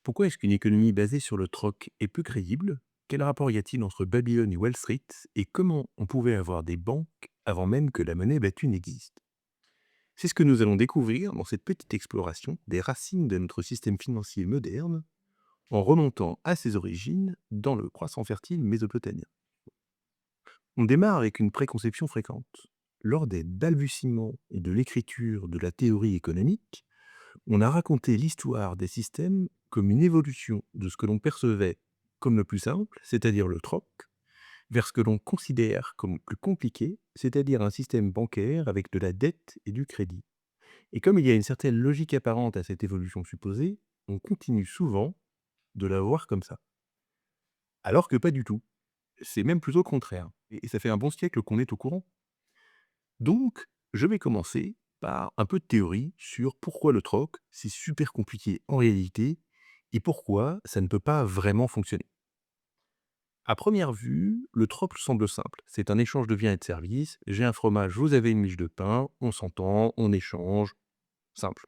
Pourquoi est-ce qu'une économie basée sur le troc est peu crédible? Quel rapport y a-t-il entre Babylone et Wall Street? Et comment on pouvait avoir des banques avant même que la monnaie battue n'existe? C'est ce que nous allons découvrir dans cette petite exploration des racines de notre système financier moderne en remontant à ses origines dans le croissant fertile mésopotamien. On démarre avec une préconception fréquente. Lors des balbutiements de l'écriture de la théorie économique, on a raconté l'histoire des systèmes comme une évolution de ce que l'on percevait comme le plus simple, c'est-à-dire le troc, vers ce que l'on considère comme plus compliqué, c'est-à-dire un système bancaire avec de la dette et du crédit. Et comme il y a une certaine logique apparente à cette évolution supposée, on continue souvent de la voir comme ça. Alors que pas du tout. C'est même plutôt le contraire. Et ça fait un bon siècle qu'on est au courant. Donc, je vais commencer par un peu de théorie sur pourquoi le troc, c'est super compliqué en réalité et pourquoi ça ne peut pas vraiment fonctionner. À première vue, le troc semble simple. C'est un échange de biens et de services. J'ai un fromage, vous avez une miche de pain, on s'entend, on échange, simple.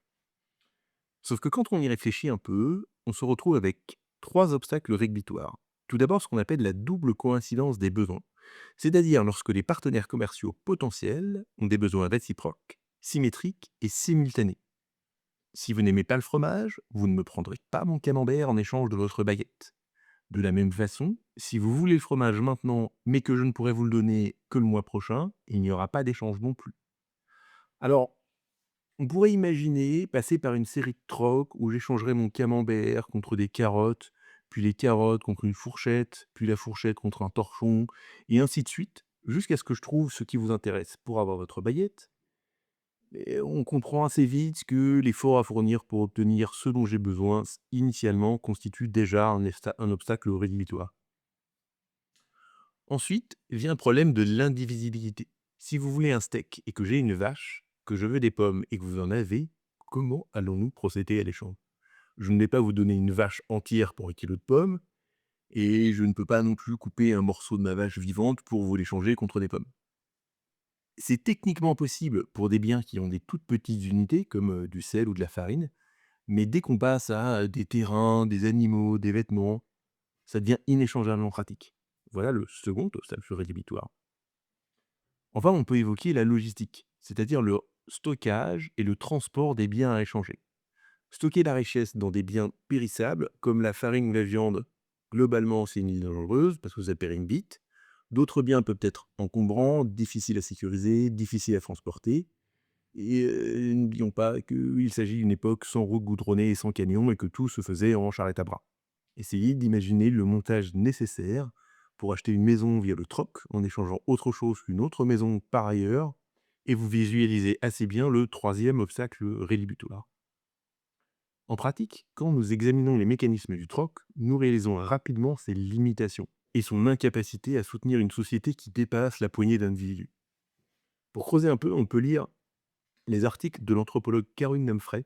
Sauf que quand on y réfléchit un peu, on se retrouve avec trois obstacles rédhibitoires. Tout d'abord, ce qu'on appelle la double coïncidence des besoins. C'est-à-dire lorsque les partenaires commerciaux potentiels ont des besoins réciproques, symétriques et simultanés. Si vous n'aimez pas le fromage, vous ne me prendrez pas mon camembert en échange de votre baguette. De la même façon, si vous voulez le fromage maintenant, mais que je ne pourrai vous le donner que le mois prochain, il n'y aura pas d'échange non plus. Alors, on pourrait imaginer passer par une série de trocs où j'échangerais mon camembert contre des carottes, puis les carottes contre une fourchette, puis la fourchette contre un torchon, et ainsi de suite, jusqu'à ce que je trouve ce qui vous intéresse pour avoir votre baguette. Et on comprend assez vite que l'effort à fournir pour obtenir ce dont j'ai besoin initialement constitue déjà un obstacle rédhibitoire. Ensuite vient le problème de l'indivisibilité. Si vous voulez un steak et que j'ai une vache, que je veux des pommes et que vous en avez, comment allons-nous procéder à l'échange? Je ne vais pas vous donner une vache entière pour un kilo de pommes, et je ne peux pas non plus couper un morceau de ma vache vivante pour vous l'échanger contre des pommes. C'est techniquement possible pour des biens qui ont des toutes petites unités, comme du sel ou de la farine, mais dès qu'on passe à des terrains, des animaux, des vêtements, ça devient inéchangeablement pratique. Voilà le second obstacle rédhibitoire. Enfin, on peut évoquer la logistique, c'est-à-dire le stockage et le transport des biens à échanger. Stocker la richesse dans des biens périssables, comme la farine ou la viande, globalement, c'est une idée dangereuse parce que ça périme vite. D'autres biens peuvent être encombrants, difficiles à sécuriser, difficiles à transporter. Et n'oublions pas qu'il s'agit d'une époque sans route goudronnée et sans camion et que tout se faisait en charrette à bras. Essayez d'imaginer le montage nécessaire pour acheter une maison via le troc en échangeant autre chose qu'une autre maison par ailleurs, et vous visualisez assez bien le troisième obstacle rédhibitoire. En pratique, quand nous examinons les mécanismes du troc, nous réalisons rapidement ses limitations et son incapacité à soutenir une société qui dépasse la poignée d'individus. Pour creuser un peu, on peut lire les articles de l'anthropologue Caroline Humphrey,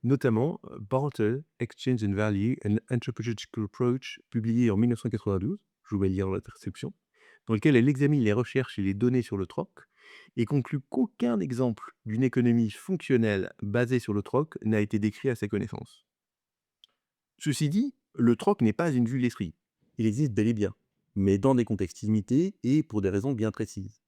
notamment Barter, Exchange and Value, an Anthropological Approach, publié en 1992, je vous vais lire la transcription, dans lequel elle examine les recherches et les données sur le troc et conclut qu'aucun exemple d'une économie fonctionnelle basée sur le troc n'a été décrit à sa connaissance. Ceci dit, le troc n'est pas une vue de l'esprit. Il existe bel et bien, mais dans des contextes limités et pour des raisons bien précises.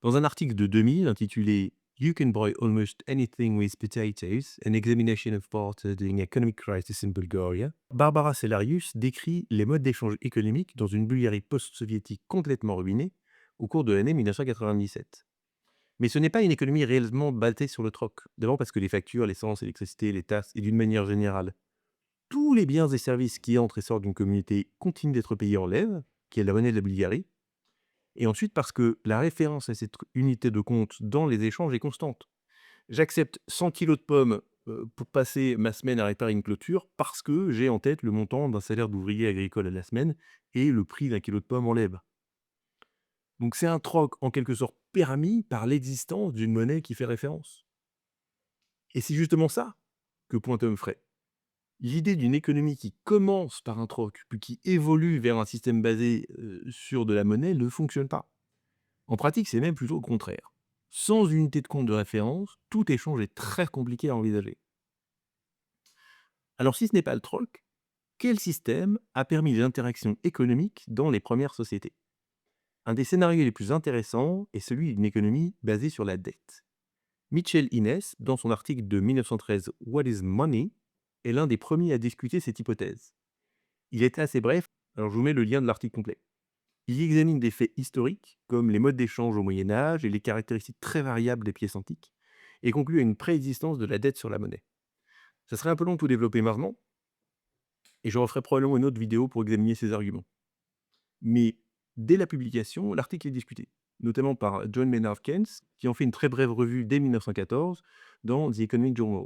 Dans un article de 2000 intitulé You can buy almost anything with potatoes, an examination of barter during economic crisis in Bulgaria, Barbara Sellarius décrit les modes d'échange économiques dans une Bulgarie post-soviétique complètement ruinée au cours de l'année 1997. Mais ce n'est pas une économie réellement basée sur le troc. D'abord parce que les factures, l'essence, l'électricité, les taxes et d'une manière générale, tous les biens et services qui entrent et sortent d'une communauté continuent d'être payés en lèvres, qui est la monnaie de la Bulgarie, et ensuite parce que la référence à cette unité de compte dans les échanges est constante. J'accepte 100 kilos de pommes pour passer ma semaine à réparer une clôture parce que j'ai en tête le montant d'un salaire d'ouvrier agricole à la semaine et le prix d'un kilo de pommes en lèvres. Donc c'est un troc en quelque sorte permis par l'existence d'une monnaie qui fait référence. Et c'est justement ça que pointe Humphrey. L'idée d'une économie qui commence par un troc, puis qui évolue vers un système basé sur de la monnaie ne fonctionne pas. En pratique, c'est même plutôt le contraire. Sans unité de compte de référence, tout échange est très compliqué à envisager. Alors si ce n'est pas le troc, Quel système a permis les interactions économiques dans les premières sociétés? Un des scénarios les plus intéressants est celui d'une économie basée sur la dette. Mitchell Innes, dans son article de 1913 What is Money, est l'un des premiers à discuter cette hypothèse. Il est assez bref, alors je vous mets le lien de l'article complet. Il y examine des faits historiques, comme les modes d'échange au Moyen Âge et les caractéristiques très variables des pièces antiques, et conclut à une préexistence de la dette sur la monnaie. Ça serait un peu long de tout développer maintenant, et je referai probablement une autre vidéo pour examiner ces arguments. Mais dès la publication, l'article est discuté, notamment par John Maynard Keynes, qui en fait une très brève revue dès 1914 dans The Economic Journal.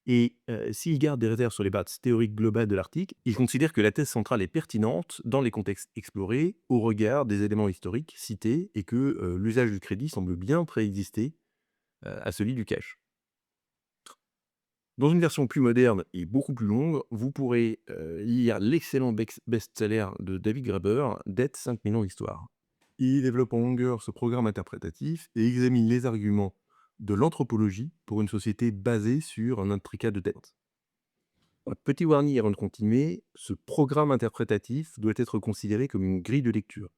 Et s'il garde des réserves sur les bases théoriques globales de l'article, il considère que la thèse centrale est pertinente dans les contextes explorés au regard des éléments historiques cités et que l'usage du crédit semble bien préexister à celui du cash. Dans une version plus moderne et beaucoup plus longue, vous pourrez lire l'excellent best-seller de David Graeber, Dette 5 millions d'histoires. Il développe en longueur ce programme interprétatif et examine les arguments de l'anthropologie pour une société basée sur un intricat de dette. Un petit warning avant de continuer, ce programme interprétatif doit être considéré comme une grille de lecture.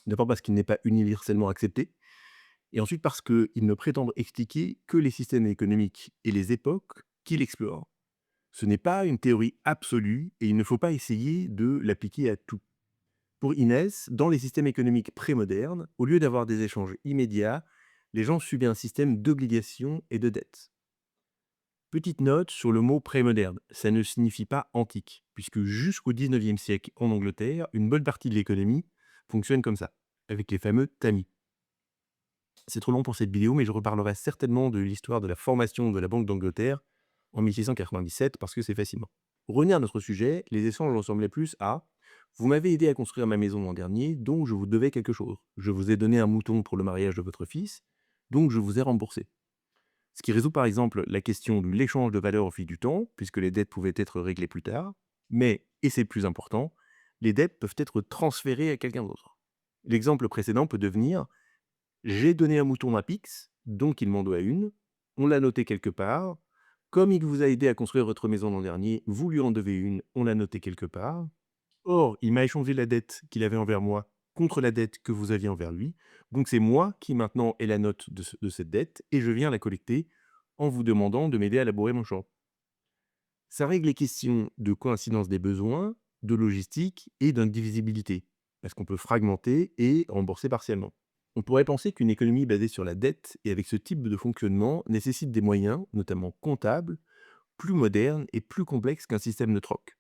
D'abord parce qu'il n'est pas universellement accepté, et ensuite parce qu'il ne prétend expliquer que les systèmes économiques et les époques qu'il explore. Ce n'est pas une théorie absolue et il ne faut pas essayer de l'appliquer à tout. Pour Inès, dans les systèmes économiques prémodernes, au lieu d'avoir des échanges immédiats, les gens subiient un système d'obligations et de dettes. Petite note sur le mot prémoderne, ça ne signifie pas antique, puisque jusqu'au 19e siècle en Angleterre, une bonne partie de l'économie fonctionne comme ça, avec les fameux tamis. C'est trop long pour cette vidéo, mais je reparlerai certainement de l'histoire de la formation de la Banque d'Angleterre en 1697 parce que c'est fascinant. Pour revenir à notre sujet, les échanges ressemblaient plus à vous m'avez aidé à construire ma maison l'an dernier, donc je vous devais quelque chose. Je vous ai donné un mouton pour le mariage de votre fils, donc je vous ai remboursé. Ce qui résout par exemple la question de l'échange de valeur au fil du temps, puisque les dettes pouvaient être réglées plus tard, mais, et c'est le plus important, les dettes peuvent être transférées à quelqu'un d'autre. L'exemple précédent peut devenir j'ai donné un mouton à Pix, donc il m'en doit une. On l'a noté quelque part. Comme il vous a aidé à construire votre maison l'an dernier, vous lui en devez une, on l'a noté quelque part. Or, il m'a échangé la dette qu'il avait envers moi contre la dette que vous aviez envers lui. Donc c'est moi qui maintenant ai la note de cette dette et je viens la collecter en vous demandant de m'aider à labourer mon champ. Ça règle les questions de coïncidence des besoins, de logistique et d'indivisibilité, parce qu'on peut fragmenter et rembourser partiellement. On pourrait penser qu'une économie basée sur la dette et avec ce type de fonctionnement nécessite des moyens, notamment comptables, plus modernes et plus complexes qu'un système de troc.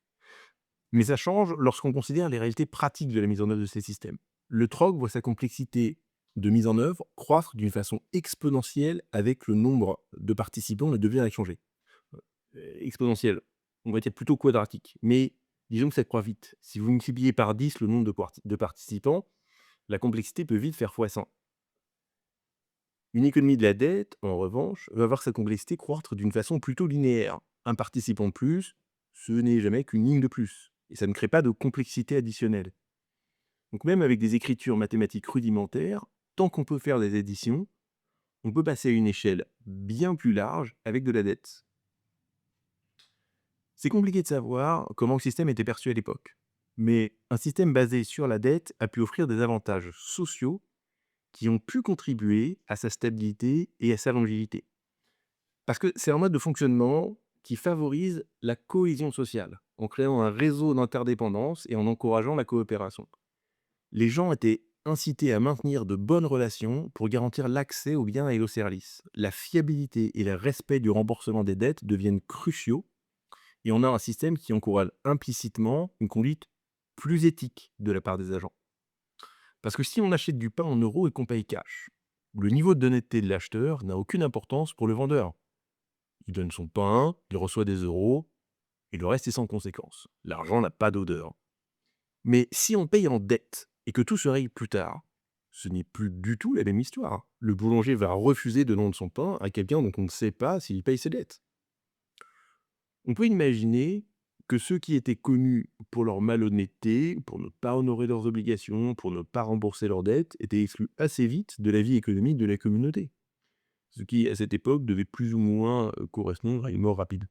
Mais ça change lorsqu'on considère les réalités pratiques de la mise en œuvre de ces systèmes. Le troc voit sa complexité de mise en œuvre croître d'une façon exponentielle avec le nombre de participants et de biens échangés. Exponentielle, on va dire plutôt quadratique, mais disons que ça croît vite. Si vous multipliez par 10 le nombre de participants, la complexité peut vite faire x100. Une économie de la dette, en revanche, va voir sa complexité croître d'une façon plutôt linéaire. Un participant de plus, ce n'est jamais qu'une ligne de plus, et ça ne crée pas de complexité additionnelle. Donc même avec des écritures mathématiques rudimentaires, tant qu'on peut faire des additions, on peut passer à une échelle bien plus large avec de la dette. C'est compliqué de savoir comment le système était perçu à l'époque, mais un système basé sur la dette a pu offrir des avantages sociaux qui ont pu contribuer à sa stabilité et à sa longévité. Parce que c'est un mode de fonctionnement qui favorise la cohésion sociale, en créant un réseau d'interdépendance et en encourageant la coopération. Les gens étaient incités à maintenir de bonnes relations pour garantir l'accès aux biens et aux services. La fiabilité et le respect du remboursement des dettes deviennent cruciaux et on a un système qui encourage implicitement une conduite plus éthique de la part des agents. Parce que si on achète du pain en euros et qu'on paye cash, le niveau d'honnêteté de l'acheteur n'a aucune importance pour le vendeur. Il donne son pain, il reçoit des euros, et le reste est sans conséquence. L'argent n'a pas d'odeur. Mais si on paye en dette et que tout se règle plus tard, ce n'est plus du tout la même histoire. Le boulanger va refuser de vendre son pain à quelqu'un dont on ne sait pas s'il paye ses dettes. On peut imaginer que ceux qui étaient connus pour leur malhonnêteté, pour ne pas honorer leurs obligations, pour ne pas rembourser leurs dettes, étaient exclus assez vite de la vie économique de la communauté. Ce qui, à cette époque, devait plus ou moins correspondre à une mort rapide.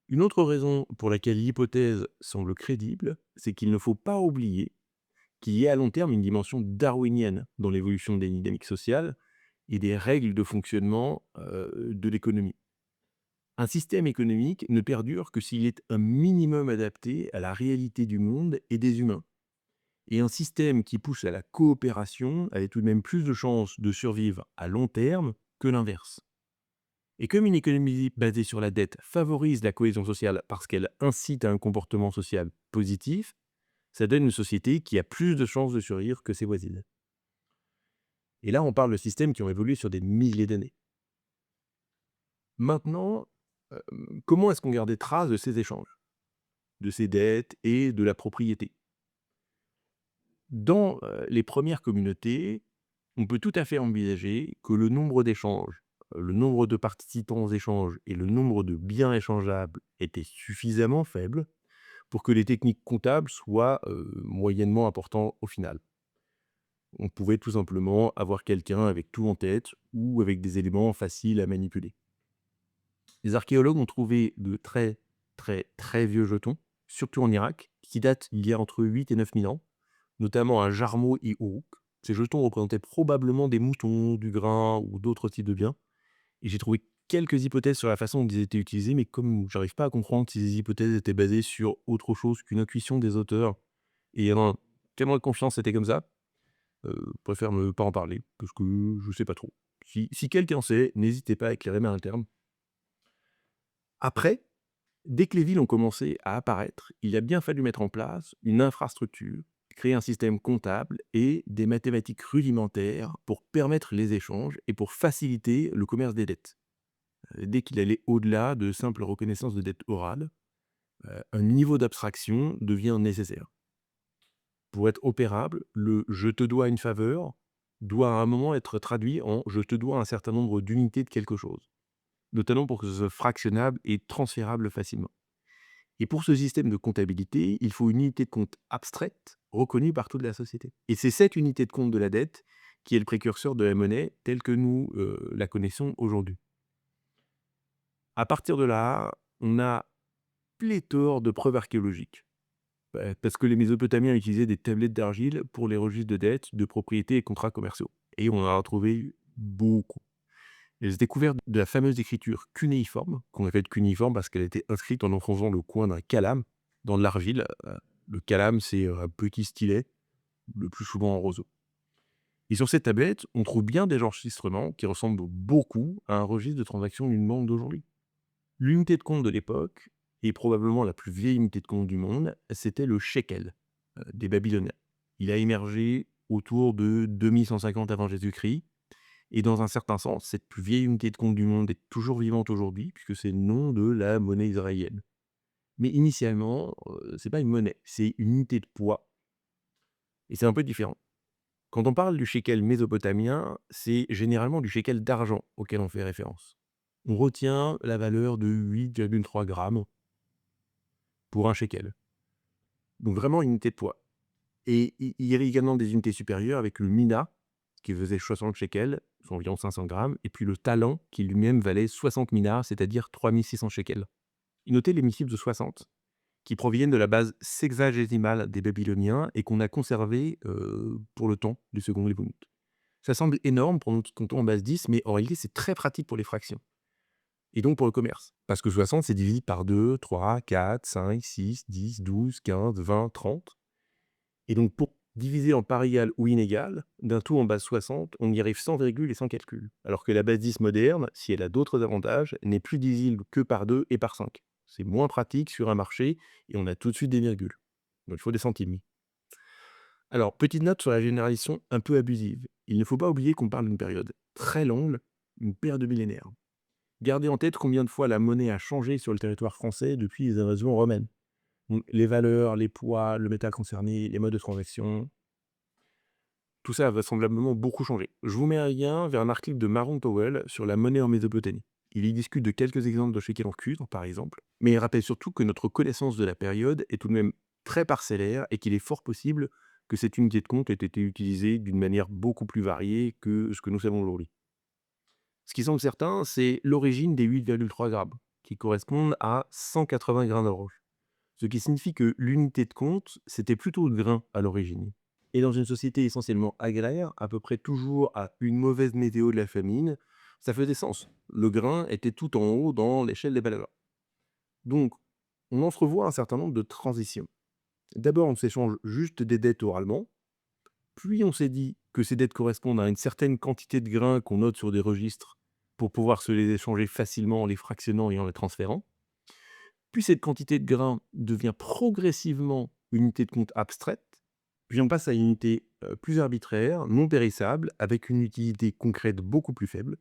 Une autre raison pour laquelle l'hypothèse semble crédible, c'est qu'il ne faut pas oublier qu'il y a à long terme une dimension darwinienne dans l'évolution des dynamiques sociales et des règles de fonctionnement de l'économie. Un système économique ne perdure que s'il est un minimum adapté à la réalité du monde et des humains. Et un système qui pousse à la coopération avait tout de même plus de chances de survivre à long terme que l'inverse. Et comme une économie basée sur la dette favorise la cohésion sociale parce qu'elle incite à un comportement social positif, ça donne une société qui a plus de chances de survivre que ses voisines. Et là, on parle de systèmes qui ont évolué sur des milliers d'années. Maintenant, comment est-ce qu'on gardait trace de ces échanges, de ces dettes et de la propriété? Dans les premières communautés, on peut tout à fait envisager que le nombre d'échanges, le nombre de participants aux échanges et le nombre de biens échangeables étaient suffisamment faibles pour que les techniques comptables soient moyennement importantes au final. On pouvait tout simplement avoir quelqu'un avec tout en tête ou avec des éléments faciles à manipuler. Les archéologues ont trouvé de très, très, très vieux jetons, surtout en Irak, qui datent d'il y a entre 8 et 9 000 ans, notamment à Jarmo et Uruk. Ces jetons représentaient probablement des moutons, du grain ou d'autres types de biens. Et j'ai trouvé quelques hypothèses sur la façon dont ils étaient utilisés, mais comme j'arrive pas à comprendre si ces hypothèses étaient basées sur autre chose qu'une intuition des auteurs, et avoir tellement de confiance c'était comme ça, je préfère ne pas en parler, parce que je sais pas trop. Si quelqu'un sait, n'hésitez pas à éclairer mes terme. Après, dès que les villes ont commencé à apparaître, il a bien fallu mettre en place une infrastructure, créer un système comptable et des mathématiques rudimentaires pour permettre les échanges et pour faciliter le commerce des dettes. Dès qu'il allait au-delà de simple reconnaissance de dettes orales, un niveau d'abstraction devient nécessaire. Pour être opérable, le «je te dois une faveur» doit à un moment être traduit en «je te dois un certain nombre d'unités de quelque chose», notamment pour que ce soit fractionnable et transférable facilement. Et pour ce système de comptabilité, il faut une unité de compte abstraite, reconnue par toute la société. Et c'est cette unité de compte de la dette qui est le précurseur de la monnaie telle que nous la connaissons aujourd'hui. À partir de là, on a pléthore de preuves archéologiques. Parce que les Mésopotamiens utilisaient des tablettes d'argile pour les registres de dettes, de propriétés et contrats commerciaux. Et on en a retrouvé beaucoup. Les découvertes de la fameuse écriture cunéiforme, qu'on appelle cunéiforme parce qu'elle était inscrite en enfonçant le coin d'un calame dans de l'argile. Le calame, c'est un petit stylet, le plus souvent en roseau. Et sur cette tablette, on trouve bien des enregistrements qui ressemblent beaucoup à un registre de transactions d'une banque d'aujourd'hui. L'unité de compte de l'époque, et probablement la plus vieille unité de compte du monde, c'était le shekel des Babyloniens. Il a émergé autour de 2150 avant Jésus-Christ. Et dans un certain sens, cette plus vieille unité de compte du monde est toujours vivante aujourd'hui, puisque c'est le nom de la monnaie israélienne. Mais initialement, c'est pas une monnaie, c'est une unité de poids, et c'est un peu différent. Quand on parle du shekel mésopotamien, c'est généralement du shekel d'argent auquel on fait référence. On retient la valeur de 8,3 grammes pour un shekel. Donc vraiment une unité de poids. Et il y avait également des unités supérieures avec le mina, qui faisait 60 shekels, soit environ 500 grammes, et puis le talent, qui lui-même valait 60 minas, c'est-à-dire 3600 shekels. Et notez les chiffres de 60, qui proviennent de la base sexagésimale des Babyloniens et qu'on a conservé pour le temps du second Lévonite. Ça semble énorme pour notre compte en base 10, mais en réalité, c'est très pratique pour les fractions. Et donc pour le commerce. Parce que 60, c'est divisible par 2, 3, 4, 5, 6, 10, 12, 15, 20, 30. Et donc, pour diviser en parts égales ou inégales, d'un tout en base 60, on y arrive sans virgule et sans calcul. Alors que la base 10 moderne, si elle a d'autres avantages, n'est plus divisible que par 2 et par 5. C'est moins pratique sur un marché et on a tout de suite des virgules. Donc il faut des centimes. Alors, petite note sur la généralisation un peu abusive. Il ne faut pas oublier qu'on parle d'une période très longue, une paire de millénaires. Gardez en tête combien de fois la monnaie a changé sur le territoire français depuis les invasions romaines. Donc, les valeurs, les poids, le métal concerné, les modes de transaction, tout ça a vraisemblablement beaucoup changé. Je vous mets un lien vers un article de Maron Powell sur la monnaie en Mésopotamie. Il y discute de quelques exemples de shekel en cuivre, par exemple, mais il rappelle surtout que notre connaissance de la période est tout de même très parcellaire et qu'il est fort possible que cette unité de compte ait été utilisée d'une manière beaucoup plus variée que ce que nous savons aujourd'hui. Ce qui semble certain, c'est l'origine des 8,3 grammes, qui correspondent à 180 grains d'orge. Ce qui signifie que l'unité de compte, c'était plutôt le grain à l'origine. Et dans une société essentiellement agraire, à peu près toujours à une mauvaise météo de la famine, ça faisait sens. Le grain était tout en haut dans l'échelle des valeurs. Donc, on entrevoit un certain nombre de transitions. D'abord, on s'échange juste des dettes oralement, puis on s'est dit que ces dettes correspondent à une certaine quantité de grains qu'on note sur des registres pour pouvoir se les échanger facilement en les fractionnant et en les transférant. Puis cette quantité de grains devient progressivement une unité de compte abstraite, puis on passe à une unité plus arbitraire, non périssable, avec une utilité concrète beaucoup plus faible.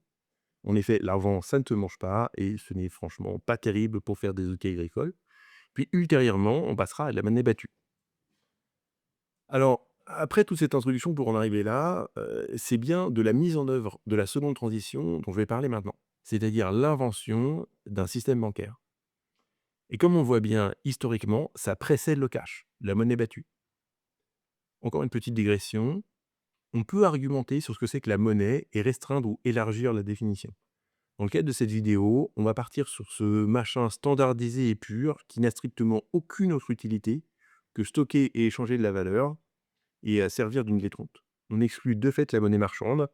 En effet, l'argent, ça ne te mange pas, et ce n'est franchement pas terrible pour faire des outils agricoles. Puis ultérieurement, on passera à la monnaie battue. Alors, après toute cette introduction pour en arriver là, c'est bien de la mise en œuvre de la seconde transition dont je vais parler maintenant, c'est-à-dire l'invention d'un système bancaire. Et comme on voit bien historiquement, ça précède le cash, la monnaie battue. Encore une petite digression, on peut argumenter sur ce que c'est que la monnaie et restreindre ou élargir la définition. Dans le cadre de cette vidéo, on va partir sur ce machin standardisé et pur qui n'a strictement aucune autre utilité que stocker et échanger de la valeur et à servir d'une clé de compte. On exclut de fait la monnaie marchande,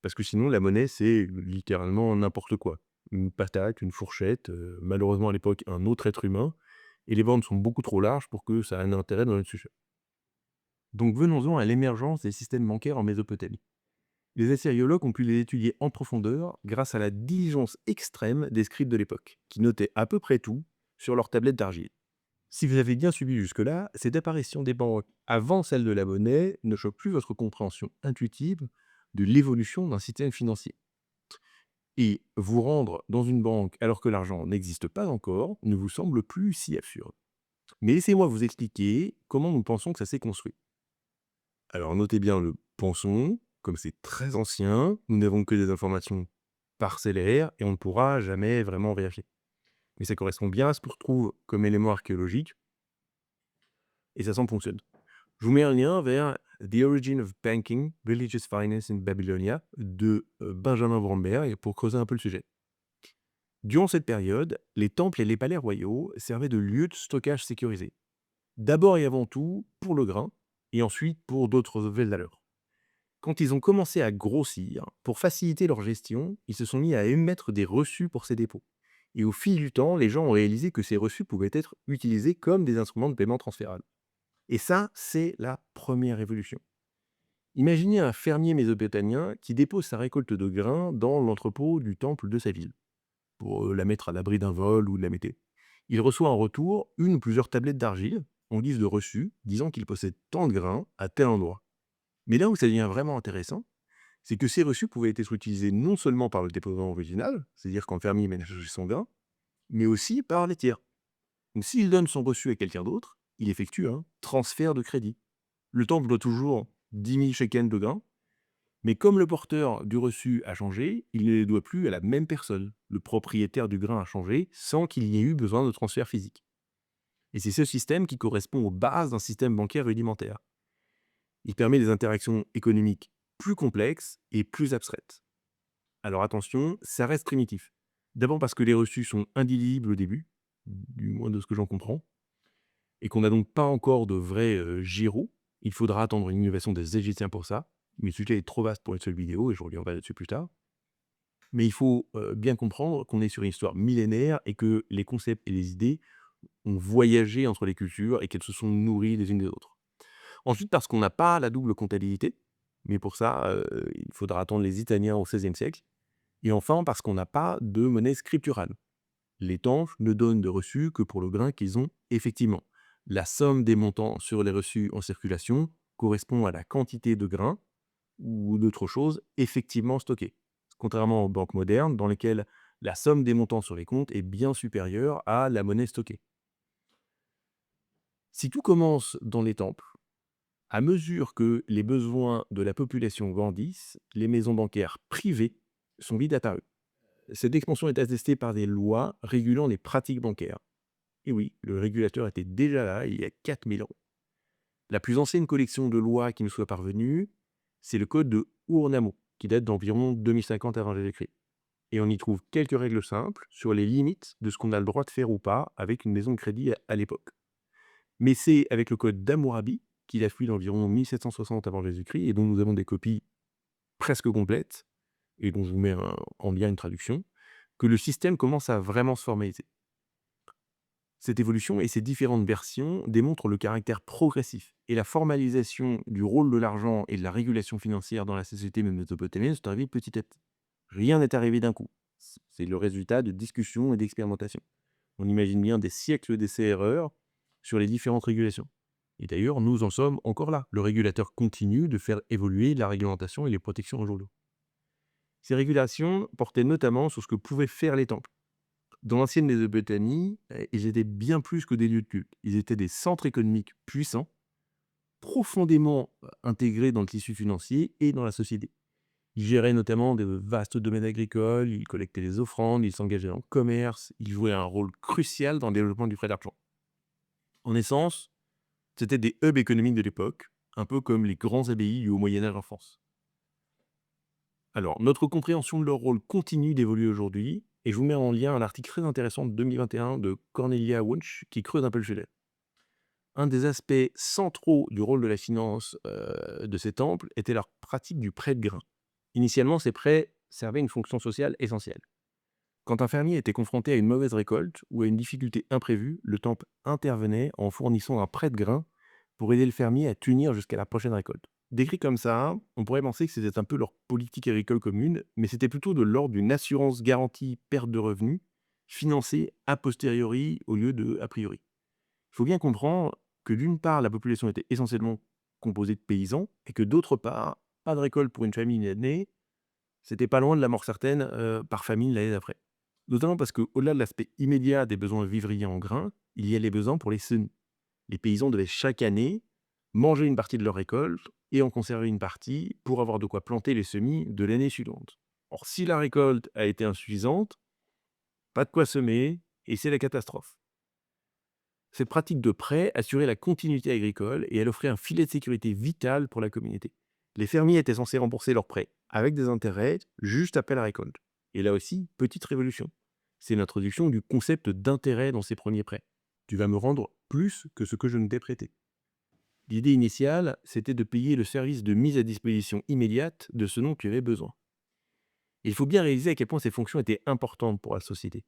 parce que sinon la monnaie c'est littéralement n'importe quoi. Une patate, une fourchette, malheureusement à l'époque un autre être humain, et les bornes sont beaucoup trop larges pour que ça ait un intérêt dans notre sujet. Donc venons-en à l'émergence des systèmes bancaires en Mésopotamie. Les assyriologues ont pu les étudier en profondeur grâce à la diligence extrême des scribes de l'époque, qui notaient à peu près tout sur leurs tablettes d'argile. Si vous avez bien suivi jusque-là, cette apparition des banques avant celle de la monnaie ne choque plus votre compréhension intuitive de l'évolution d'un système financier. Et vous rendre dans une banque alors que l'argent n'existe pas encore ne vous semble plus si absurde. Mais laissez-moi vous expliquer comment nous pensons que ça s'est construit. Alors notez bien le pensons, comme c'est très ancien, nous n'avons que des informations parcellaires et on ne pourra jamais vraiment vérifier. Mais ça correspond bien à ce qu'on retrouve comme élément archéologique et ça semble fonctionner. Je vous mets un lien vers The Origin of Banking, Religious Finance in Babylonia de Benjamin Bromberg pour creuser un peu le sujet. Durant cette période, les temples et les palais royaux servaient de lieux de stockage sécurisés. D'abord et avant tout pour le grain, et ensuite pour d'autres valeurs. Quand ils ont commencé à grossir, pour faciliter leur gestion, ils se sont mis à émettre des reçus pour ces dépôts. Et au fil du temps, les gens ont réalisé que ces reçus pouvaient être utilisés comme des instruments de paiement transférables. Et ça, c'est la première révolution. Imaginez un fermier mésopotamien qui dépose sa récolte de grains dans l'entrepôt du temple de sa ville, pour la mettre à l'abri d'un vol ou de la météo. Il reçoit en retour une ou plusieurs tablettes d'argile en guise de reçu, disant qu'il possède tant de grains à tel endroit. Mais là où ça devient vraiment intéressant, c'est que ces reçus pouvaient être utilisés non seulement par le déposant original, c'est-à-dire quand le fermier ménageait son grain, mais aussi par les tiers. Donc s'il donne son reçu à quelqu'un d'autre, il effectue un transfert de crédit. Le temple doit toujours 10 000 shekels de grains, mais comme le porteur du reçu a changé, il ne les doit plus à la même personne. Le propriétaire du grain a changé sans qu'il y ait eu besoin de transfert physique. Et c'est ce système qui correspond aux bases d'un système bancaire rudimentaire. Il permet des interactions économiques plus complexes et plus abstraites. Alors attention, ça reste primitif. D'abord parce que les reçus sont indélébils au début, du moins de ce que j'en comprends, et qu'on n'a donc pas encore de vrais gyros. Il faudra attendre une innovation des Égyptiens pour ça. Mais le sujet est trop vaste pour une seule vidéo et je reviendrai là-dessus plus tard. Mais il faut bien comprendre qu'on est sur une histoire millénaire et que les concepts et les idées ont voyagé entre les cultures et qu'elles se sont nourries les unes des autres. Ensuite, parce qu'on n'a pas la double comptabilité, mais pour ça, il faudra attendre les Italiens au XVIe siècle. Et enfin, parce qu'on n'a pas de monnaie scripturale. Les tanches ne donnent de reçus que pour le grain qu'ils ont effectivement. La somme des montants sur les reçus en circulation correspond à la quantité de grains ou d'autres choses effectivement stockées. Contrairement aux banques modernes dans lesquelles la somme des montants sur les comptes est bien supérieure à la monnaie stockée. Si tout commence dans les temples, à mesure que les besoins de la population grandissent, les maisons bancaires privées sont vite apparues. Cette expansion est attestée par des lois régulant les pratiques bancaires. Et oui, le régulateur était déjà là il y a 4000 ans. La plus ancienne collection de lois qui nous soit parvenue, c'est le code de Ur-Nammu, qui date d'environ 2050 avant Jésus-Christ. et on y trouve quelques règles simples sur les limites de ce qu'on a le droit de faire ou pas avec une maison de crédit à l'époque. Mais c'est avec le code d'Hammurabi, qui date d'environ 1760 avant Jésus-Christ et dont nous avons des copies presque complètes et dont je vous mets en lien une traduction, que le système commence à vraiment se formaliser. Cette évolution et ces différentes versions démontrent le caractère progressif et la formalisation du rôle de l'argent et de la régulation financière dans la société mésopotamienne sont arrivés petit à petit. Rien n'est arrivé d'un coup. C'est le résultat de discussions et d'expérimentations. On imagine bien des siècles d'essais-erreurs sur les différentes régulations. Et d'ailleurs, nous en sommes encore là. Le régulateur continue de faire évoluer la réglementation et les protections au jour le jour. Ces régulations portaient notamment sur ce que pouvaient faire les temples. Dans l'ancienne Mésopotamie, ils étaient bien plus que des lieux de culte. Ils étaient des centres économiques puissants, profondément intégrés dans le tissu financier et dans la société. Ils géraient notamment de vastes domaines agricoles, ils collectaient les offrandes, ils s'engageaient dans le commerce, ils jouaient un rôle crucial dans le développement du frais d'argent. En essence, c'était des hubs économiques de l'époque, un peu comme les grands abbayes du Haut Moyen-Âge en France. Alors, notre compréhension de leur rôle continue d'évoluer aujourd'hui, et je vous mets en lien un article très intéressant de 2021 de Cornelia Wunsch qui creuse un peu le sujet. Un des aspects centraux du rôle de la finance de ces temples était leur pratique du prêt de grain. Initialement, ces prêts servaient une fonction sociale essentielle. Quand un fermier était confronté à une mauvaise récolte ou à une difficulté imprévue, le temple intervenait en fournissant un prêt de grain pour aider le fermier à tenir jusqu'à la prochaine récolte. Décrit comme ça, on pourrait penser que c'était un peu leur politique agricole commune, mais c'était plutôt de l'ordre d'une assurance garantie perte de revenus, financée a posteriori au lieu de a priori. Il faut bien comprendre que d'une part, la population était essentiellement composée de paysans, et que d'autre part, pas de récolte pour une famille une année, c'était pas loin de la mort certaine par famine l'année d'après. Notamment parce qu'au-delà de l'aspect immédiat des besoins vivriers en grains, il y a les besoins pour les semis. Les paysans devaient chaque année manger une partie de leur récolte et en conserver une partie pour avoir de quoi planter les semis de l'année suivante. Or, si la récolte a été insuffisante, pas de quoi semer et c'est la catastrophe. Cette pratique de prêt assurait la continuité agricole et elle offrait un filet de sécurité vital pour la communauté. Les fermiers étaient censés rembourser leurs prêts avec des intérêts juste après la récolte. Et là aussi, petite révolution. C'est l'introduction du concept d'intérêt dans ces premiers prêts. Tu vas me rendre plus que ce que je ne t'ai prêté. L'idée initiale, c'était de payer le service de mise à disposition immédiate de ce dont tu avais besoin. Il faut bien réaliser à quel point ces fonctions étaient importantes pour la société.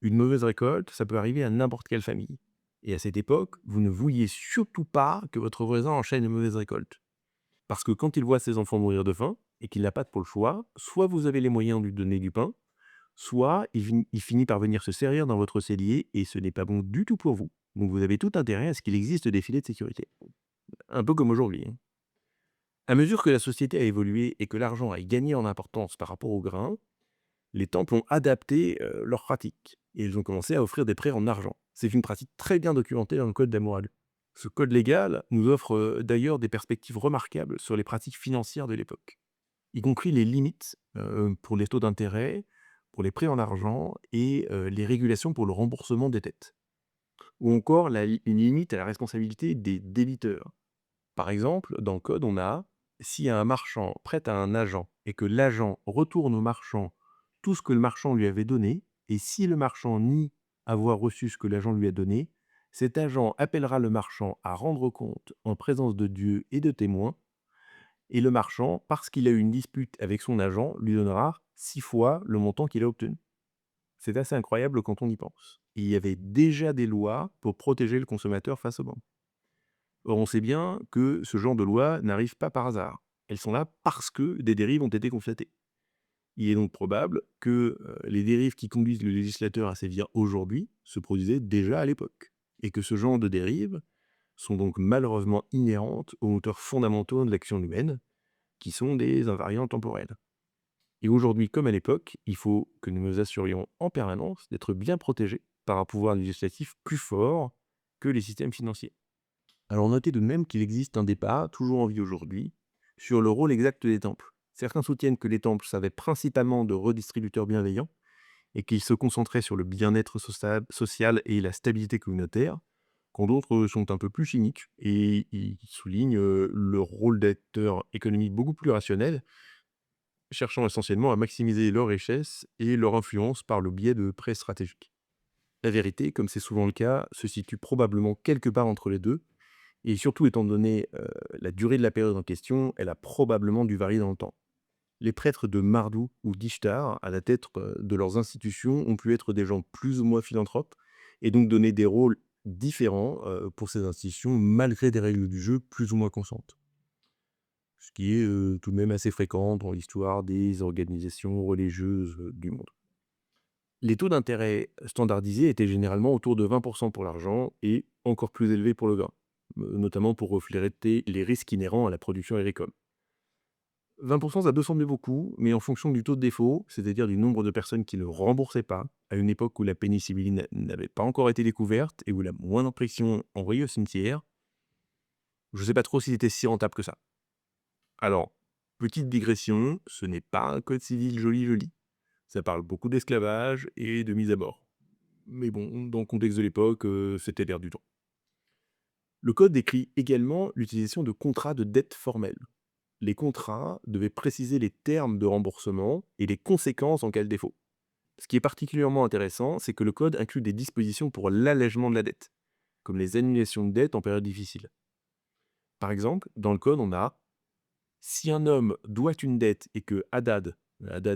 Une mauvaise récolte, ça peut arriver à n'importe quelle famille. Et à cette époque, vous ne vouliez surtout pas que votre voisin enchaîne une mauvaise récolte. Parce que quand il voit ses enfants mourir de faim et qu'il n'a pas pour le choix, soit vous avez les moyens de lui donner du pain, soit il finit par venir se servir dans votre cellier et ce n'est pas bon du tout pour vous. Donc vous avez tout intérêt à ce qu'il existe des filets de sécurité. Un peu comme aujourd'hui, hein. À mesure que la société a évolué et que l'argent a gagné en importance par rapport au grain, les temples ont adapté leurs pratiques et ils ont commencé à offrir des prêts en argent. C'est une pratique très bien documentée dans le code d'Hammurabi. Ce code légal nous offre d'ailleurs des perspectives remarquables sur les pratiques financières de l'époque, y compris les limites pour les taux d'intérêt, pour les prêts en argent et les régulations pour le remboursement des dettes, ou encore une limite à la responsabilité des débiteurs. Par exemple, dans le code, on a si un marchand prête à un agent et que l'agent retourne au marchand tout ce que le marchand lui avait donné, et si le marchand nie avoir reçu ce que l'agent lui a donné, cet agent appellera le marchand à rendre compte en présence de Dieu et de témoins, et le marchand, parce qu'il a eu une dispute avec son agent, lui donnera 6 fois le montant qu'il a obtenu. C'est assez incroyable quand on y pense. Il y avait déjà des lois pour protéger le consommateur face aux banques. Or, on sait bien que ce genre de lois n'arrive pas par hasard. Elles sont là parce que des dérives ont été constatées. Il est donc probable que les dérives qui conduisent le législateur à sévir aujourd'hui se produisaient déjà à l'époque, et que ce genre de dérives sont donc malheureusement inhérentes aux moteurs fondamentaux de l'action humaine, qui sont des invariants temporels. Et aujourd'hui, comme à l'époque, il faut que nous nous assurions en permanence d'être bien protégés par un pouvoir législatif plus fort que les systèmes financiers. Alors notez de même qu'il existe un débat, toujours en vie aujourd'hui, sur le rôle exact des temples. Certains soutiennent que les temples servaient principalement de redistributeurs bienveillants et qu'ils se concentraient sur le bien-être social et la stabilité communautaire, quand d'autres sont un peu plus cyniques et ils soulignent leur rôle d'acteur économique beaucoup plus rationnel cherchant essentiellement à maximiser leur richesse et leur influence par le biais de prêts stratégiques. La vérité, comme c'est souvent le cas, se situe probablement quelque part entre les deux, et surtout étant donné la durée de la période en question, elle a probablement dû varier dans le temps. Les prêtres de Mardou ou d'Ishtar, à la tête de leurs institutions, ont pu être des gens plus ou moins philanthropes, et donc donner des rôles différents pour ces institutions, malgré des règles du jeu plus ou moins constantes. Ce qui est tout de même assez fréquent dans l'histoire des organisations religieuses du monde. Les taux d'intérêt standardisés étaient généralement autour de 20% pour l'argent et encore plus élevés pour le grain, notamment pour refléter les risques inhérents à la production agricole. 20%, ça peut sembler beaucoup, mais en fonction du taux de défaut, c'est-à-dire du nombre de personnes qui ne remboursaient pas, à une époque où la pénicilline n'avait pas encore été découverte et où la moindre pression envoyée au cimetière, je ne sais pas trop si c'était si rentable que ça. Alors, petite digression, ce n'est pas un code civil joli joli. Ça parle beaucoup d'esclavage et de mise à mort. Mais bon, dans le contexte de l'époque, c'était l'air du temps. Le code décrit également l'utilisation de contrats de dette formelle. Les contrats devaient préciser les termes de remboursement et les conséquences en cas de défaut. Ce qui est particulièrement intéressant, c'est que le code inclut des dispositions pour l'allègement de la dette, comme les annulations de dette en période difficile. Par exemple, dans le code, on a si un homme doit une dette et que Hadad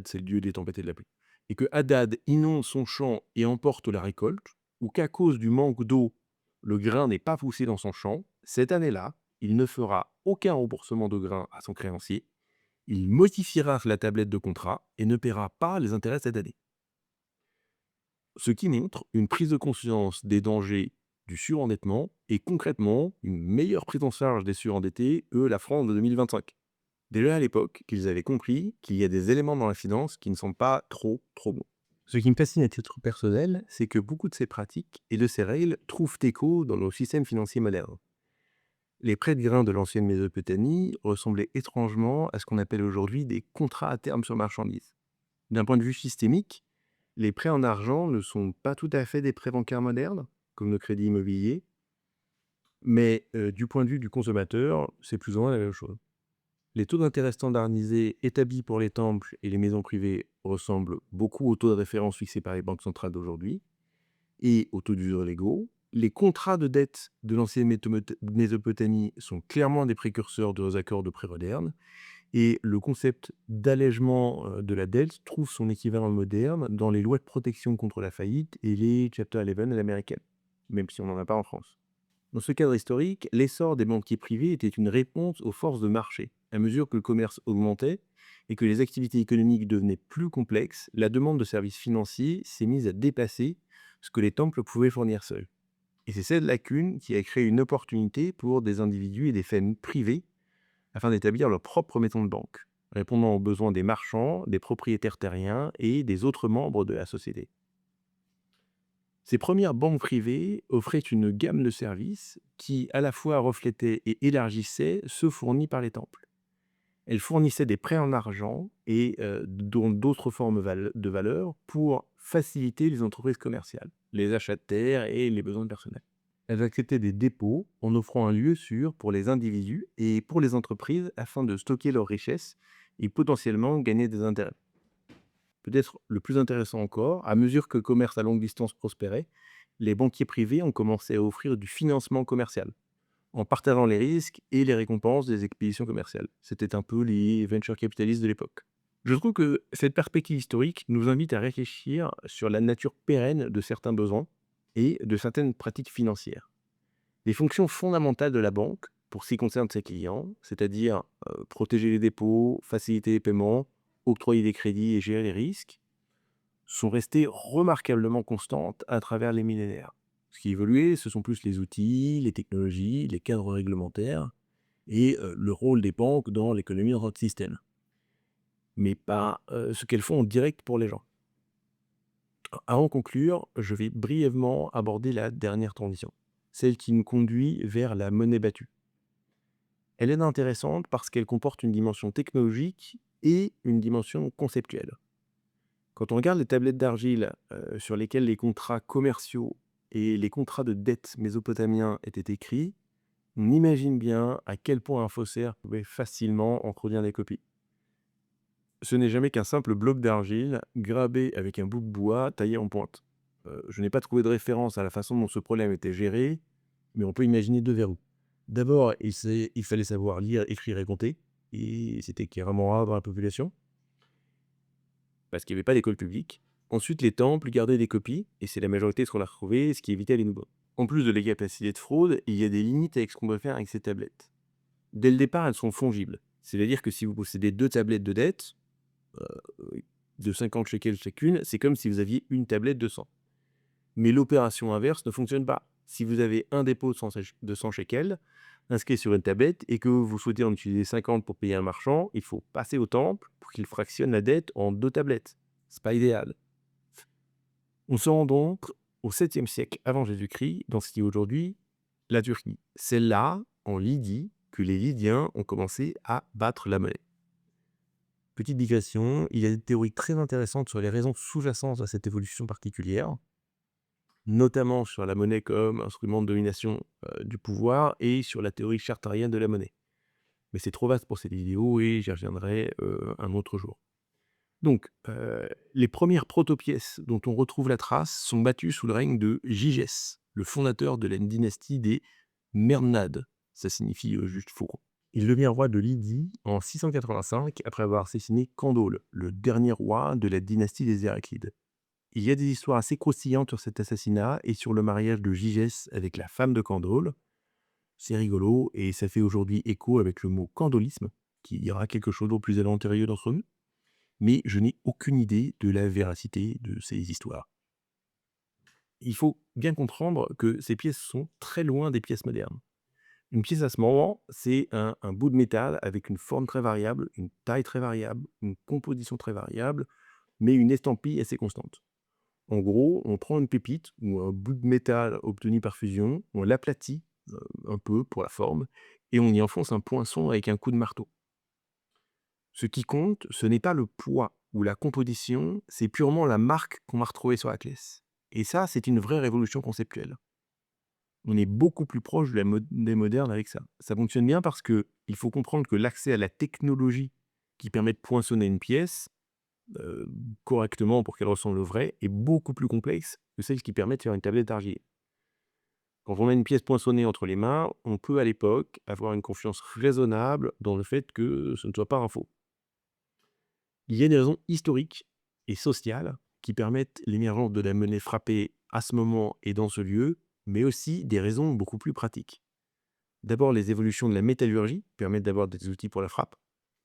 c'est le dieu des tempêtes et de la pluie, et que Hadad inonde son champ et emporte la récolte, ou qu'à cause du manque d'eau, le grain n'est pas poussé dans son champ, cette année-là, il ne fera aucun remboursement de grain à son créancier, il modifiera la tablette de contrat et ne paiera pas les intérêts cette année. Ce qui montre une prise de conscience des dangers du surendettement et concrètement une meilleure prise en charge des surendettés que la France de 2025. Déjà à l'époque, qu'ils avaient compris qu'il y a des éléments dans la finance qui ne sont pas trop bons. Ce qui me fascine à titre personnel, c'est que beaucoup de ces pratiques et de ces règles trouvent écho dans nos systèmes financiers modernes. Les prêts de grains de l'ancienne Mésopotamie ressemblaient étrangement à ce qu'on appelle aujourd'hui des contrats à terme sur marchandises. D'un point de vue systémique, les prêts en argent ne sont pas tout à fait des prêts bancaires modernes, comme le crédit immobilier, mais du point de vue du consommateur, c'est plus ou moins la même chose. Les taux d'intérêt standardisés établis pour les temples et les maisons privées ressemblent beaucoup aux taux de référence fixés par les banques centrales d'aujourd'hui et aux taux d'usure légaux. Les contrats de dette de l'ancienne Mésopotamie sont clairement des précurseurs de accords de prêt modernes et le concept d'allègement de la dette trouve son équivalent moderne dans les lois de protection contre la faillite et les Chapter 11 à l'américaine, même si on n'en a pas en France. Dans ce cadre historique, l'essor des banquiers privés était une réponse aux forces de marché. À mesure que le commerce augmentait et que les activités économiques devenaient plus complexes, la demande de services financiers s'est mise à dépasser ce que les temples pouvaient fournir seuls. Et c'est cette lacune qui a créé une opportunité pour des individus et des familles privées afin d'établir leur propre maison de banque, répondant aux besoins des marchands, des propriétaires terriens et des autres membres de la société. Ces premières banques privées offraient une gamme de services qui, à la fois, reflétaient et élargissaient ceux fournis par les temples. Elles fournissaient des prêts en argent et dont d'autres formes de valeur pour faciliter les entreprises commerciales, les achats de terres et les besoins personnels. Elles acceptaient des dépôts en offrant un lieu sûr pour les individus et pour les entreprises afin de stocker leurs richesses et potentiellement gagner des intérêts. Peut-être le plus intéressant encore, à mesure que le commerce à longue distance prospérait, les banquiers privés ont commencé à offrir du financement commercial, en partageant les risques et les récompenses des expéditions commerciales. C'était un peu les venture capitalistes de l'époque. Je trouve que cette perspective historique nous invite à réfléchir sur la nature pérenne de certains besoins et de certaines pratiques financières. Les fonctions fondamentales de la banque, pour ce qui concerne ses clients, c'est-à-dire protéger les dépôts, faciliter les paiements, octroyer des crédits et gérer les risques, sont restées remarquablement constantes à travers les millénaires. Ce qui évoluait, ce sont plus les outils, les technologies, les cadres réglementaires et le rôle des banques dans l'économie de notre système, mais pas ce qu'elles font en direct pour les gens. Avant de conclure, je vais brièvement aborder la dernière transition, celle qui nous conduit vers la monnaie battue. Elle est intéressante parce qu'elle comporte une dimension technologique et une dimension conceptuelle. Quand on regarde les tablettes d'argile sur lesquelles les contrats commerciaux et les contrats de dette mésopotamiens étaient écrits, on imagine bien à quel point un faussaire pouvait facilement en produire des copies. Ce n'est jamais qu'un simple bloc d'argile grabé avec un bout de bois taillé en pointe. Je n'ai pas trouvé de référence à la façon dont ce problème était géré, mais on peut imaginer 2 verrous. D'abord, il fallait savoir lire, écrire et compter, et c'était carrément rare dans la population, parce qu'il y avait pas d'école publique. Ensuite, les temples gardaient des copies, et c'est la majorité de ce qu'on a retrouvé, ce qui évitait les nouveaux. En plus de les capacités de fraude, il y a des limites avec ce qu'on peut faire avec ces tablettes. Dès le départ, elles sont fongibles. C'est-à-dire que si vous possédez 2 tablettes de dette, de 50 shekels chacune, c'est comme si vous aviez une tablette de 100. Mais l'opération inverse ne fonctionne pas. Si vous avez un dépôt de 100 shekels inscrit sur une tablette et que vous souhaitez en utiliser 50 pour payer un marchand, il faut passer au temple pour qu'il fractionne la dette en 2 tablettes. C'est pas idéal. On se rend donc au 7e siècle avant Jésus-Christ, dans ce qui est aujourd'hui la Turquie. C'est là, en Lydie, que les Lydiens ont commencé à battre la monnaie. Petite digression, il y a des théories très intéressantes sur les raisons sous-jacentes à cette évolution particulière, notamment sur la monnaie comme instrument de domination du pouvoir et sur la théorie chartarienne de la monnaie. Mais c'est trop vaste pour cette vidéo et j'y reviendrai un autre jour. Donc, les premières protopièces dont on retrouve la trace sont battues sous le règne de Gigès, le fondateur de la dynastie des Mernades. Ça signifie juste four. Il devient roi de Lydie en 685 après avoir assassiné Candole, le dernier roi de la dynastie des Héraclides. Il y a des histoires assez croustillantes sur cet assassinat et sur le mariage de Gigès avec la femme de Candole. C'est rigolo et ça fait aujourd'hui écho avec le mot candolisme, qui ira quelque chose de plus aventurieux d'entre nous. Mais je n'ai aucune idée de la véracité de ces histoires. Il faut bien comprendre que ces pièces sont très loin des pièces modernes. Une pièce à ce moment, c'est un bout de métal avec une forme très variable, une taille très variable, une composition très variable, mais une estampille assez constante. En gros, on prend une pépite ou un bout de métal obtenu par fusion, on l'aplatit un peu pour la forme, et on y enfonce un poinçon avec un coup de marteau. Ce qui compte, ce n'est pas le poids ou la composition, c'est purement la marque qu'on va retrouver sur la pièce. Et ça, c'est une vraie révolution conceptuelle. On est beaucoup plus proche de des modernes avec ça. Ça fonctionne bien parce que il faut comprendre que l'accès à la technologie qui permet de poinçonner une pièce euh, correctement pour qu'elle ressemble au vrai est beaucoup plus complexe que celle qui permet de faire une tablette d'argile. Quand on a une pièce poinçonnée entre les mains, on peut à l'époque avoir une confiance raisonnable dans le fait que ce ne soit pas un faux. Il y a des raisons historiques et sociales qui permettent l'émergence de la monnaie frappée à ce moment et dans ce lieu, mais aussi des raisons beaucoup plus pratiques. D'abord, les évolutions de la métallurgie permettent d'avoir des outils pour la frappe.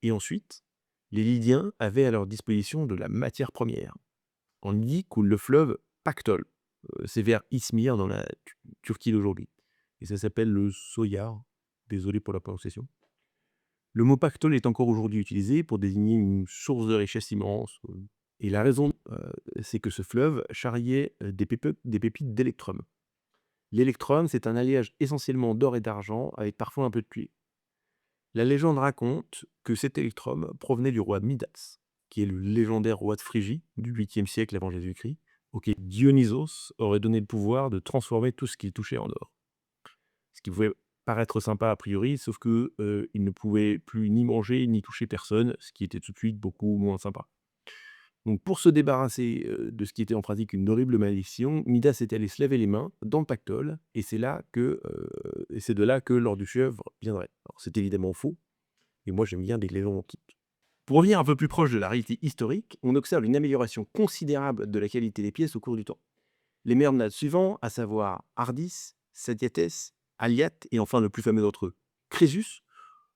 Et ensuite, les Lydiens avaient à leur disposition de la matière première. En Lydie coule le fleuve Pactol. C'est vers Izmir dans la Turquie d'aujourd'hui. Et ça s'appelle le Soyar. Désolé pour la prononciation. Le mot pactole est encore aujourd'hui utilisé pour désigner une source de richesse immense. Et la raison, c'est que ce fleuve charriait des pépites d'électrum. L'électrum, c'est un alliage essentiellement d'or et d'argent, avec parfois un peu de cuivre. La légende raconte que cet électrum provenait du roi Midas, qui est le légendaire roi de Phrygie du 8e siècle avant Jésus-Christ, auquel Dionysos aurait donné le pouvoir de transformer tout ce qu'il touchait en or. Ce qui pouvait paraître sympa a priori, sauf que il ne pouvait plus ni manger ni toucher personne, ce qui était tout de suite beaucoup moins sympa. Donc pour se débarrasser de ce qui était en pratique une horrible malédiction, Midas était allé se laver les mains dans le pactole, et c'est de là que l'or du chèvre viendrait. Alors c'est évidemment faux, et moi j'aime bien des légendes antiques. Pour revenir un peu plus proche de la réalité historique, on observe une amélioration considérable de la qualité des pièces au cours du temps. Les mernades suivants, à savoir Ardis, Sadiates, Aliat et enfin le plus fameux d'entre eux, Crésus,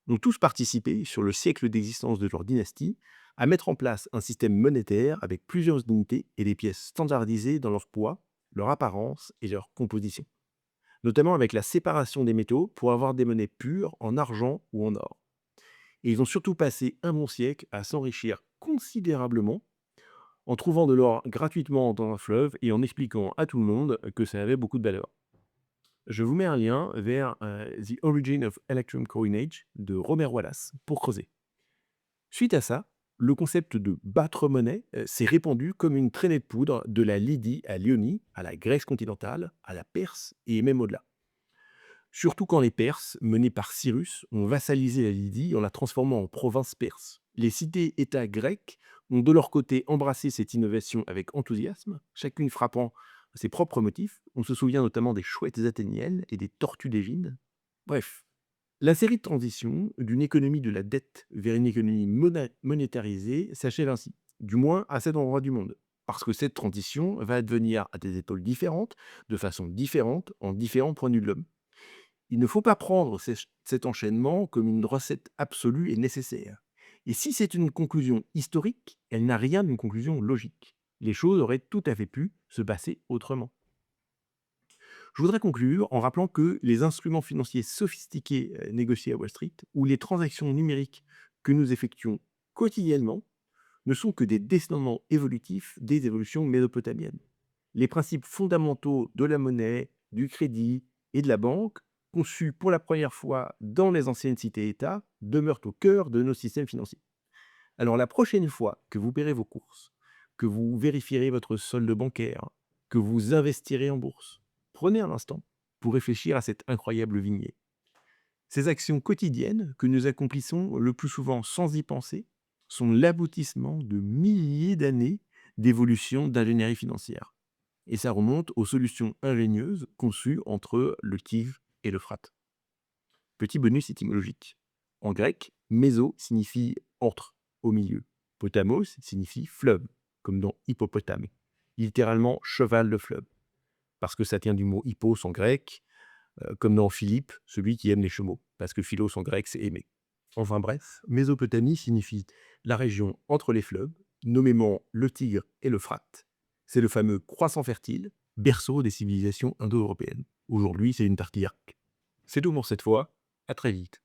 ont tous participé, sur le siècle d'existence de leur dynastie, à mettre en place un système monétaire avec plusieurs unités et des pièces standardisées dans leur poids, leur apparence et leur composition. Notamment avec la séparation des métaux pour avoir des monnaies pures en argent ou en or. Et ils ont surtout passé un bon siècle à s'enrichir considérablement en trouvant de l'or gratuitement dans un fleuve et en expliquant à tout le monde que ça avait beaucoup de valeur. Je vous mets un lien vers The Origin of Electrum Coinage de Robert Wallace pour creuser. Suite à ça, le concept de battre monnaie s'est répandu comme une traînée de poudre de la Lydie à l'Ionie, à la Grèce continentale, à la Perse et même au-delà. Surtout quand les Perses, menés par Cyrus, ont vassalisé la Lydie en la transformant en province perse. Les cités-États grecques ont de leur côté embrassé cette innovation avec enthousiasme, chacune frappant ses propres motifs. On se souvient notamment des chouettes athéniennes et des tortues d'Égine. Bref, la série de transitions d'une économie de la dette vers une économie monétarisée s'achève ainsi, du moins à cet endroit du monde. Parce que cette transition va advenir à des épaules différentes, de façon différente, en différents points de vue de l'homme. Il ne faut pas prendre cet enchaînement comme une recette absolue et nécessaire. Et si c'est une conclusion historique, elle n'a rien d'une conclusion logique. Les choses auraient tout à fait pu se passer autrement. Je voudrais conclure en rappelant que les instruments financiers sophistiqués négociés à Wall Street ou les transactions numériques que nous effectuons quotidiennement ne sont que des descendants évolutifs des évolutions mésopotamiennes. Les principes fondamentaux de la monnaie, du crédit et de la banque, conçus pour la première fois dans les anciennes cités-États, demeurent au cœur de nos systèmes financiers. Alors la prochaine fois que vous paierez vos courses, que vous vérifierez votre solde bancaire, que vous investirez en bourse, prenez un instant pour réfléchir à cette incroyable vignette. Ces actions quotidiennes que nous accomplissons le plus souvent sans y penser sont l'aboutissement de milliers d'années d'évolution d'ingénierie financière. Et ça remonte aux solutions ingénieuses conçues entre le Tigre et l'Euphrate. Petit bonus étymologique. En grec, méso signifie entre, au milieu. Potamos signifie fleuve, comme dans hippopotame, littéralement cheval de fleuve, parce que ça tient du mot hippos en grec, comme dans Philippe, celui qui aime les chevaux, parce que philos en grec c'est aimer. Enfin bref, Mésopotamie signifie la région entre les fleuves, nommément le Tigre et l'Euphrate. C'est le fameux croissant fertile, berceau des civilisations indo-européennes. Aujourd'hui, c'est une partie arc. C'est tout pour cette fois, à très vite.